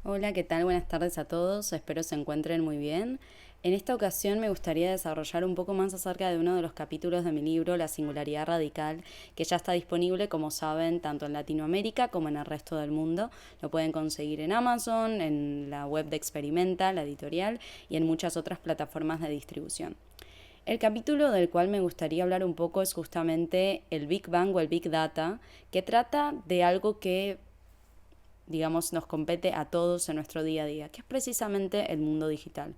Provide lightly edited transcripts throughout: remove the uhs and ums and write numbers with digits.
Hola, ¿qué tal? Buenas tardes a todos, espero se encuentren muy bien. En esta ocasión me gustaría desarrollar un poco más acerca de uno de los capítulos de mi libro, La Singularidad Radical, que ya está disponible, como saben, tanto en Latinoamérica como en el resto del mundo. Lo pueden conseguir en Amazon, en la web de Experimenta, la editorial, y en muchas otras plataformas de distribución. El capítulo del cual me gustaría hablar un poco es justamente el Big Bang o el Big Data, que trata de algo que digamos, nos compete a todos en nuestro día a día, que es precisamente el mundo digital.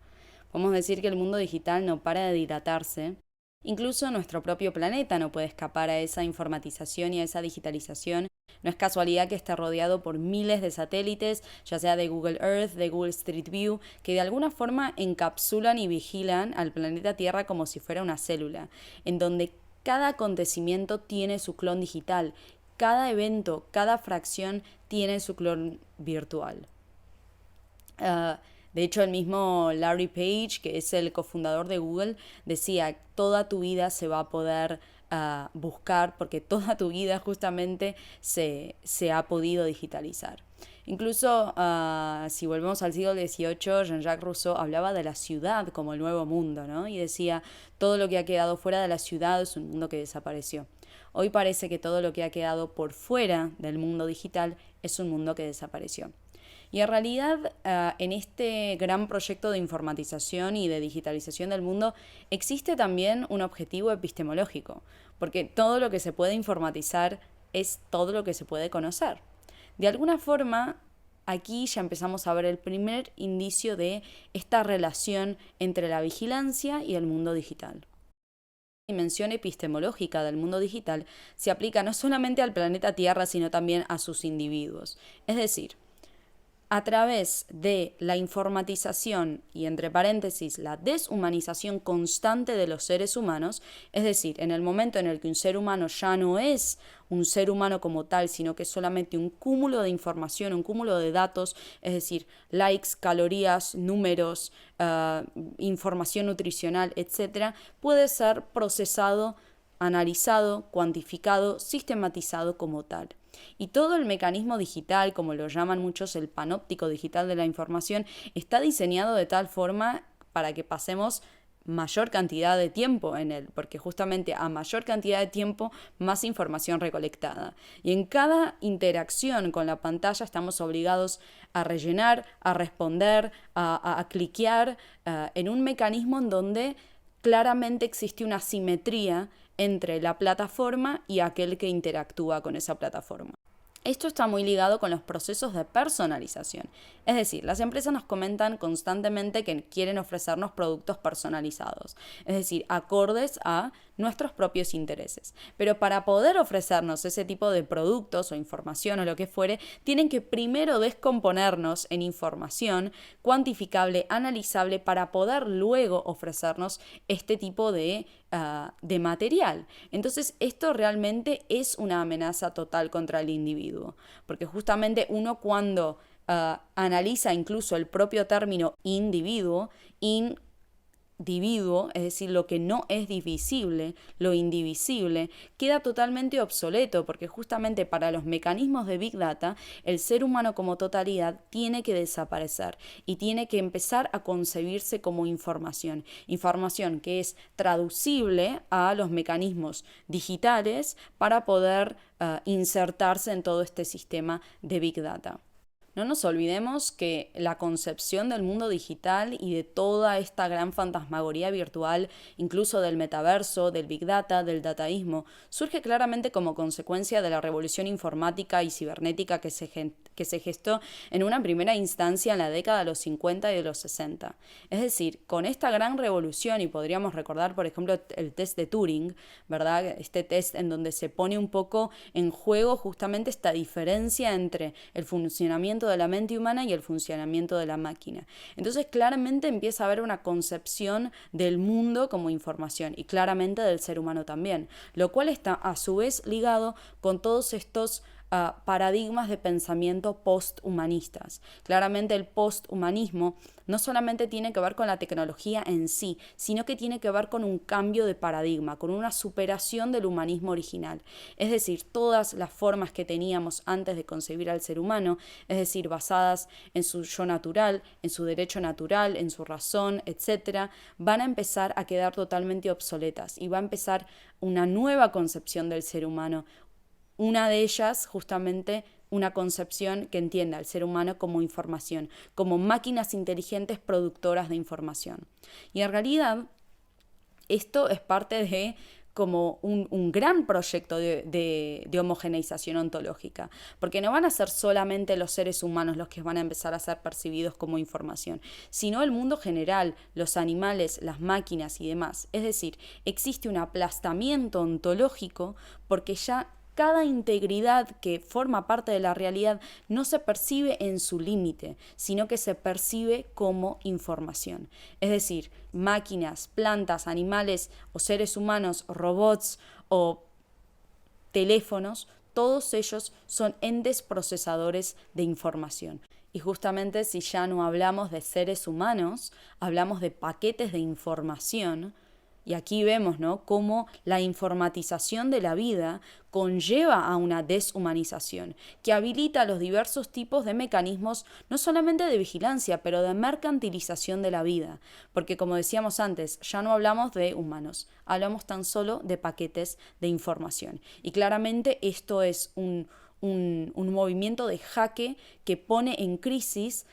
Podemos decir que el mundo digital no para de dilatarse. Incluso nuestro propio planeta no puede escapar a esa informatización y a esa digitalización. No es casualidad que esté rodeado por miles de satélites, ya sea de Google Earth, de Google Street View, que de alguna forma encapsulan y vigilan al planeta Tierra como si fuera una célula, en donde cada acontecimiento tiene su clon digital, cada evento, cada fracción tiene su clon virtual. Uh, de hecho, el mismo Larry Page, que es el cofundador de Google, decía, toda tu vida se va a poder buscar porque toda tu vida justamente se ha podido digitalizar. Incluso si volvemos al siglo XVIII, Jean-Jacques Rousseau hablaba de la ciudad como el nuevo mundo, ¿no? Y decía, todo lo que ha quedado fuera de la ciudad es un mundo que desapareció. Hoy parece que todo lo que ha quedado por fuera del mundo digital es un mundo que desapareció. Y en realidad, en este gran proyecto de informatización y de digitalización del mundo, existe también un objetivo epistemológico, porque todo lo que se puede informatizar es todo lo que se puede conocer. De alguna forma, aquí ya empezamos a ver el primer indicio de esta relación entre la vigilancia y el mundo digital. La dimensión epistemológica del mundo digital se aplica no solamente al planeta Tierra, sino también a sus individuos. Es decir, a través de la informatización y, entre paréntesis, la deshumanización constante de los seres humanos, es decir, en el momento en el que un ser humano ya no es un ser humano como tal, sino que es solamente un cúmulo de información, un cúmulo de datos, es decir, likes, calorías, números, información nutricional, etcétera, puede ser procesado, analizado, cuantificado, sistematizado como tal. Y todo el mecanismo digital, como lo llaman muchos el panóptico digital de la información, está diseñado de tal forma para que pasemos mayor cantidad de tiempo en él, porque justamente a mayor cantidad de tiempo, más información recolectada. Y en cada interacción con la pantalla estamos obligados a rellenar, a responder, a cliquear en un mecanismo en donde claramente existe una simetría entre la plataforma y aquel que interactúa con esa plataforma. Esto está muy ligado con los procesos de personalización. Es decir, las empresas nos comentan constantemente que quieren ofrecernos productos personalizados, es decir, acordes a nuestros propios intereses. Pero para poder ofrecernos ese tipo de productos o información o lo que fuere, tienen que primero descomponernos en información cuantificable, analizable, para poder luego ofrecernos este tipo de material. Entonces, esto realmente es una amenaza total contra el individuo, porque justamente uno cuando analiza incluso el propio término individuo, individuo, es decir, lo que no es divisible, lo indivisible, queda totalmente obsoleto, porque justamente para los mecanismos de Big Data, el ser humano como totalidad tiene que desaparecer y tiene que empezar a concebirse como información, información que es traducible a los mecanismos digitales para poder insertarse en todo este sistema de Big Data. No nos olvidemos que la concepción del mundo digital y de toda esta gran fantasmagoría virtual, incluso del metaverso, del big data, del dataísmo, surge claramente como consecuencia de la revolución informática y cibernética que se gestó en una primera instancia en la década de los 50 y de los 60. Es decir, con esta gran revolución, y podríamos recordar, por ejemplo, el test de Turing, ¿verdad? Este test en donde se pone un poco en juego justamente esta diferencia entre el funcionamiento de la mente humana y el funcionamiento de la máquina. Entonces claramente empieza a haber una concepción del mundo como información y claramente del ser humano también, lo cual está a su vez ligado con todos estos paradigmas de pensamiento posthumanistas. Claramente el posthumanismo no solamente tiene que ver con la tecnología en sí, sino que tiene que ver con un cambio de paradigma, con una superación del humanismo original. Es decir, todas las formas que teníamos antes de concebir al ser humano, es decir, basadas en su yo natural, en su derecho natural, en su razón, etcétera, van a empezar a quedar totalmente obsoletas y va a empezar una nueva concepción del ser humano. Una de ellas, justamente, una concepción que entienda al ser humano como información, como máquinas inteligentes productoras de información. Y en realidad, esto es parte de como un gran proyecto de homogeneización ontológica, porque no van a ser solamente los seres humanos los que van a empezar a ser percibidos como información, sino el mundo general, los animales, las máquinas y demás. Es decir, existe un aplastamiento ontológico porque ya cada integridad que forma parte de la realidad no se percibe en su límite, sino que se percibe como información. Es decir, máquinas, plantas, animales o seres humanos, robots o teléfonos, todos ellos son entes procesadores de información. Y justamente si ya no hablamos de seres humanos, hablamos de paquetes de información. Y aquí vemos, ¿no?, cómo la informatización de la vida conlleva a una deshumanización, que habilita los diversos tipos de mecanismos, no solamente de vigilancia, pero de mercantilización de la vida. Porque como decíamos antes, ya no hablamos de humanos, hablamos tan solo de paquetes de información. Y claramente esto es un movimiento de jaque que pone en crisis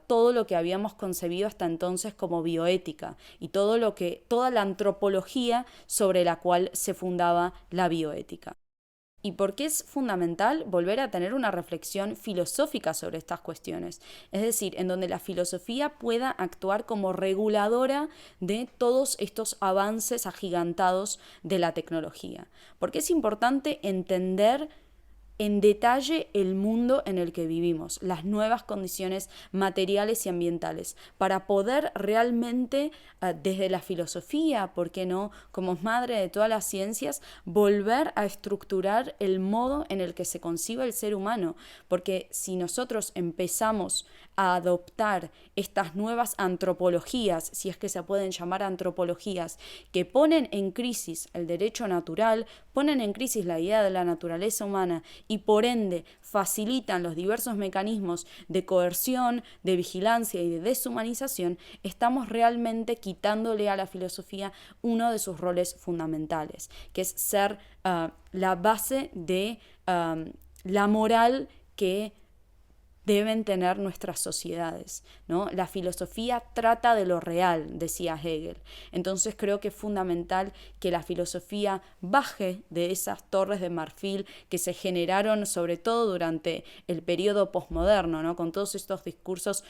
todo lo que habíamos concebido hasta entonces como bioética y toda la antropología sobre la cual se fundaba la bioética. ¿Y por qué es fundamental volver a tener una reflexión filosófica sobre estas cuestiones? Es decir, en donde la filosofía pueda actuar como reguladora de todos estos avances agigantados de la tecnología. Porque es importante entender en detalle el mundo en el que vivimos, las nuevas condiciones materiales y ambientales, para poder realmente, desde la filosofía, ¿por qué no?, como madre de todas las ciencias, volver a estructurar el modo en el que se concibe el ser humano. Porque si nosotros empezamos a adoptar estas nuevas antropologías, si es que se pueden llamar antropologías, que ponen en crisis el derecho natural, ponen en crisis la idea de la naturaleza humana y por ende facilitan los diversos mecanismos de coerción, de vigilancia y de deshumanización, estamos realmente quitándole a la filosofía uno de sus roles fundamentales, que es ser la base de la moral que deben tener nuestras sociedades, ¿no? La filosofía trata de lo real, decía Hegel. Entonces creo que es fundamental que la filosofía baje de esas torres de marfil que se generaron sobre todo durante el periodo posmoderno, ¿no?, con todos estos discursos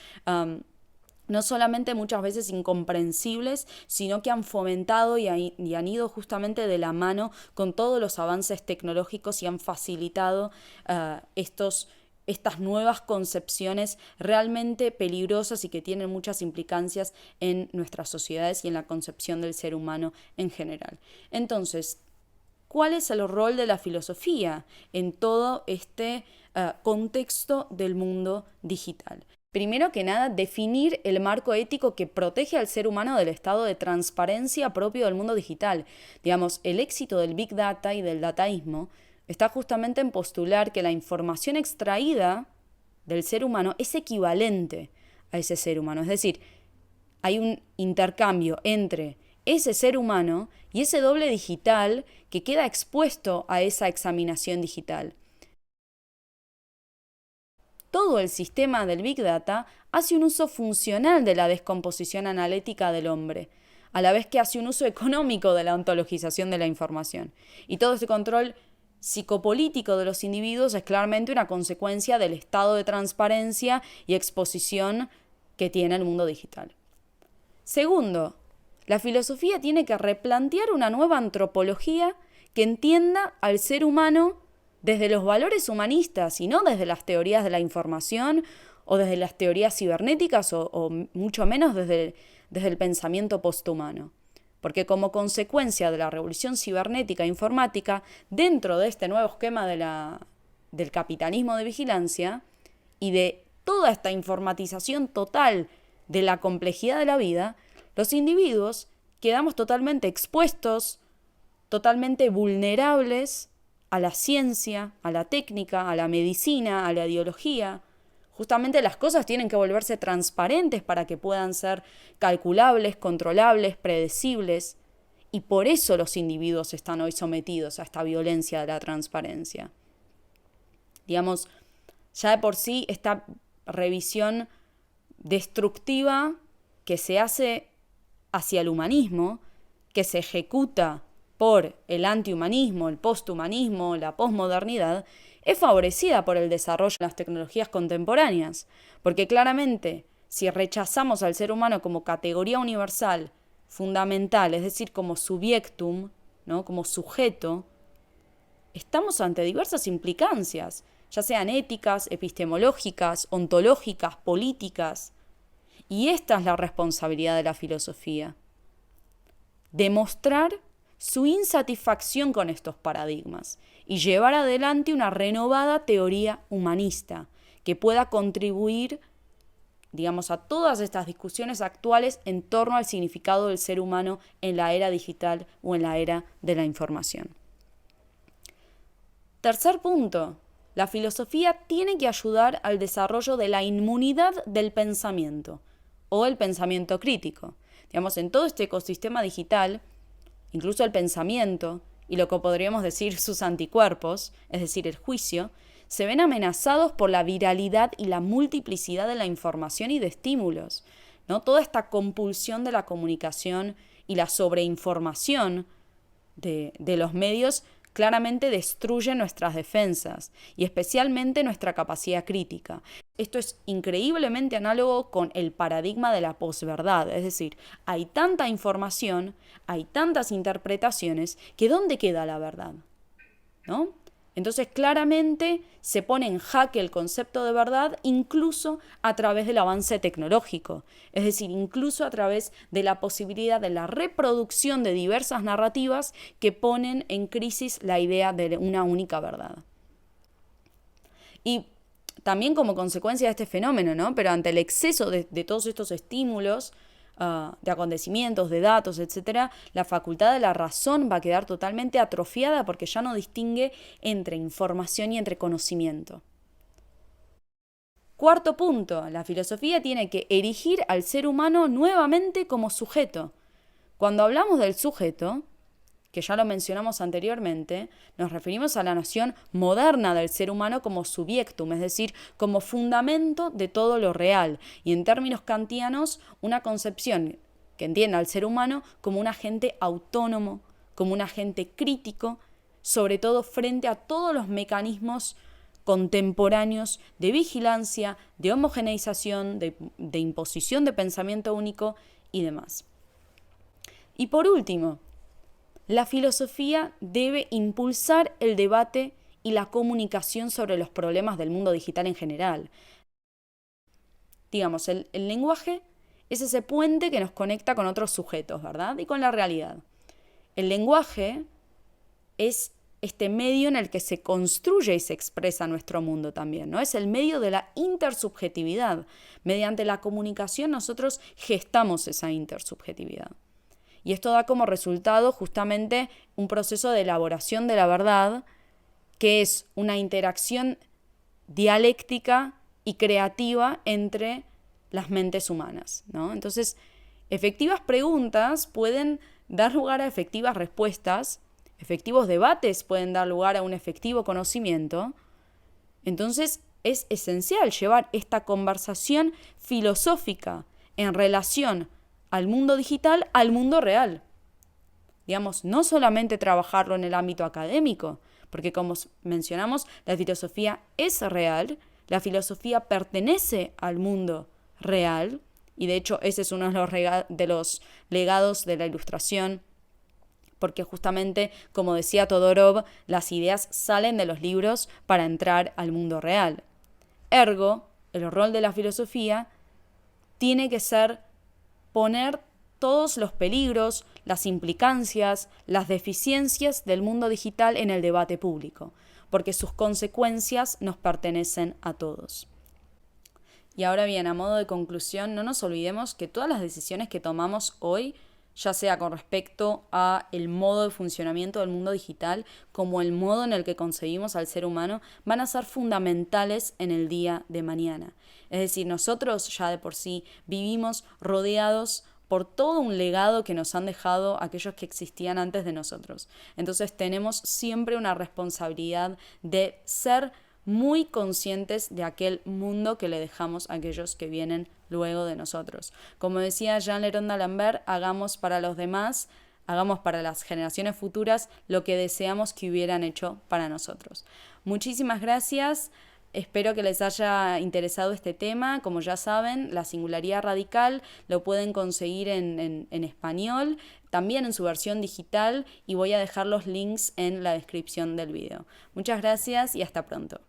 no solamente muchas veces incomprensibles, sino que han fomentado y han ido justamente de la mano con todos los avances tecnológicos y han facilitado estas nuevas concepciones realmente peligrosas y que tienen muchas implicancias en nuestras sociedades y en la concepción del ser humano en general. Entonces, ¿cuál es el rol de la filosofía en todo este contexto del mundo digital? Primero que nada, definir el marco ético que protege al ser humano del estado de transparencia propio del mundo digital. Digamos, el éxito del Big Data y del dataísmo está justamente en postular que la información extraída del ser humano es equivalente a ese ser humano. Es decir, hay un intercambio entre ese ser humano y ese doble digital que queda expuesto a esa examinación digital. Todo el sistema del Big Data hace un uso funcional de la descomposición analítica del hombre, a la vez que hace un uso económico de la ontologización de la información. Y todo este control psicopolítico de los individuos es claramente una consecuencia del estado de transparencia y exposición que tiene el mundo digital. Segundo, la filosofía tiene que replantear una nueva antropología que entienda al ser humano desde los valores humanistas y no desde las teorías de la información o desde las teorías cibernéticas o mucho menos desde el pensamiento posthumano. Porque como consecuencia de la revolución cibernética e informática, dentro de este nuevo esquema de del capitalismo de vigilancia y de toda esta informatización total de la complejidad de la vida, los individuos quedamos totalmente expuestos, totalmente vulnerables a la ciencia, a la técnica, a la medicina, a la ideología. Justamente las cosas tienen que volverse transparentes para que puedan ser calculables, controlables, predecibles. Y por eso los individuos están hoy sometidos a esta violencia de la transparencia. Digamos, ya de por sí esta revisión destructiva que se hace hacia el humanismo, que se ejecuta por el antihumanismo, el posthumanismo, la posmodernidad, es favorecida por el desarrollo de las tecnologías contemporáneas, porque claramente si rechazamos al ser humano como categoría universal, fundamental, es decir, como subjectum, ¿no? Como sujeto, estamos ante diversas implicancias, ya sean éticas, epistemológicas, ontológicas, políticas. Y esta es la responsabilidad de la filosofía: demostrar su insatisfacción con estos paradigmas y llevar adelante una renovada teoría humanista que pueda contribuir, digamos, a todas estas discusiones actuales en torno al significado del ser humano en la era digital o en la era de la información. Tercer punto, la filosofía tiene que ayudar al desarrollo de la inmunidad del pensamiento o el pensamiento crítico. Digamos, en todo este ecosistema digital, incluso el pensamiento y lo que podríamos decir sus anticuerpos, es decir, el juicio, se ven amenazados por la viralidad y la multiplicidad de la información y de estímulos, ¿no? Toda esta compulsión de la comunicación y la sobreinformación de los medios claramente destruye nuestras defensas y especialmente nuestra capacidad crítica. Esto es increíblemente análogo con el paradigma de la posverdad, es decir, hay tanta información, hay tantas interpretaciones, que ¿dónde queda la verdad? ¿No? Entonces claramente se pone en jaque el concepto de verdad incluso a través del avance tecnológico, es decir, incluso a través de la posibilidad de la reproducción de diversas narrativas que ponen en crisis la idea de una única verdad. Y también como consecuencia de este fenómeno, ¿no? Pero ante el exceso de todos estos estímulos, de acontecimientos, de datos, etc., la facultad de la razón va a quedar totalmente atrofiada porque ya no distingue entre información y entre conocimiento. Cuarto punto, la filosofía tiene que erigir al ser humano nuevamente como sujeto. Cuando hablamos del sujeto, que ya lo mencionamos anteriormente, nos referimos a la noción moderna del ser humano como subjectum, es decir, como fundamento de todo lo real, y en términos kantianos, una concepción que entienda al ser humano como un agente autónomo, como un agente crítico, sobre todo frente a todos los mecanismos contemporáneos de vigilancia, de homogeneización, de imposición de pensamiento único y demás. Y por último, la filosofía debe impulsar el debate y la comunicación sobre los problemas del mundo digital en general. Digamos, el lenguaje es ese puente que nos conecta con otros sujetos, ¿verdad? Y con la realidad. El lenguaje es este medio en el que se construye y se expresa nuestro mundo también, ¿no? Es el medio de la intersubjetividad. Mediante la comunicación nosotros gestamos esa intersubjetividad. Y esto da como resultado justamente un proceso de elaboración de la verdad, que es una interacción dialéctica y creativa entre las mentes humanas, ¿no? Entonces, efectivas preguntas pueden dar lugar a efectivas respuestas, efectivos debates pueden dar lugar a un efectivo conocimiento. Entonces, es esencial llevar esta conversación filosófica en relación al mundo digital, al mundo real. Digamos, no solamente trabajarlo en el ámbito académico, porque como mencionamos, la filosofía es real, la filosofía pertenece al mundo real, y de hecho ese es uno de los legados de la Ilustración, porque justamente, como decía Todorov, las ideas salen de los libros para entrar al mundo real. Ergo, el rol de la filosofía tiene que ser poner todos los peligros, las implicancias, las deficiencias del mundo digital en el debate público. porque sus consecuencias nos pertenecen a todos. Y ahora bien, a modo de conclusión, no nos olvidemos que todas las decisiones que tomamos hoy, ya sea con respecto a el modo de funcionamiento del mundo digital, como el modo en el que concebimos al ser humano, van a ser fundamentales en el día de mañana. Es decir, nosotros ya de por sí vivimos rodeados por todo un legado que nos han dejado aquellos que existían antes de nosotros. Entonces tenemos siempre una responsabilidad de ser muy conscientes de aquel mundo que le dejamos a aquellos que vienen luego de nosotros. Como decía Jean Leron d'Alembert, hagamos para los demás, hagamos para las generaciones futuras lo que deseamos que hubieran hecho para nosotros. Muchísimas gracias. Espero que les haya interesado este tema. Como ya saben, la singularidad radical lo pueden conseguir en español, también en su versión digital, y voy a dejar los links en la descripción del video. Muchas gracias y hasta pronto.